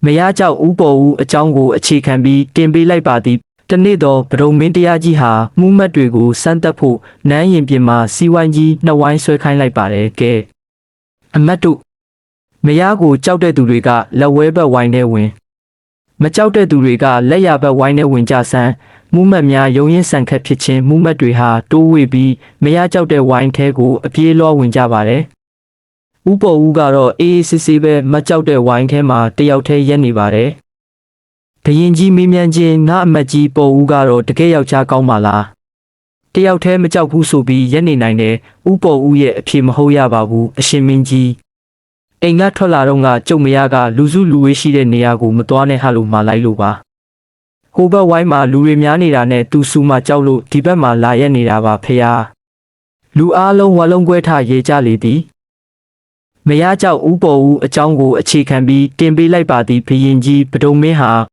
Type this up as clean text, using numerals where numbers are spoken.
မရကြောက်ဥပေါ်ဦးအကြောင်းကိုအခြေခံပြီးတင်ပေးလိုက်ပါသည်တနေ့တော့ဗဒုံမင်းတရားကြီးဟာမှုမှတ်တွေကိုစမ်းသပ်ဖို့နန်းရင်ပြင်မှာစီဝိုင်းကြီးနှစ်ဝိုင်းဆွဲခိုင်းလိုက်ပါတယ်ကဲအမတ်တို့မရကိုကြောက်တဲ့သူတွေကလက်ဝဲဘက်ဝိုင်းထဲဝင်မကြောက်တဲ့သူတွေကလက်ရဘက်ဝိုင်းထဲဝင်ကြဆန်းမှုမှတ်များရုံရင်ဆန်ခတ်ဖြစ်ခြင်းမှုမှတ်တွေဟာတိုးဝေပြီးမရကြောက်တဲ့ဝိုင်းထဲကိုအပြေးလောဝင်ကြပါတယ်ဥပေါ်ဦးကတော့အေးအေးဆေးဆေးပဲမကြောက်တဲ့ဝိုင်းထဲမှာတယောက်တည်းရက်နေပါတယ်။ဒရင်ကြီးမေးမြန်းခြင်းငါအမတ်ကြီးပေါ်ဦးကတော့တကယ်ယောက်ျားကောင်းပါလား။တယောက်တည်းမကြောက်ဘူးဆိုပြီးရက်နေနိုင်တယ်။ဥပေါ်ဦးရဲ့အဖြေမဟုတ်ရပါဘူးအရှင်မင်းကြီး။အိမ်ကထွက်လာတော့ကကျုပ်မရကလူစုလူဝေးရှိတဲ့နေရာကိုမသွားနဲ့ဟာလို့မှာလိုက်လို့ပါ။ဟိုဘက်ဝိုင်းမှာလူတွေများနေတာနဲ့သူစုမှကြောက်လို့ဒီဘက်မှာလာရက်နေတာပါဖေဟာ။လူအားလုံးဝါလုံးကွဲထားရေကြလေသည်။မရကြောက်ဥပေါ်ဦးအကြောင်းကိုအခြေခံပြီးတင်ပေးလိုက်ပါသည်ဘရင်ကြီးဗဒုံမင်းဟာ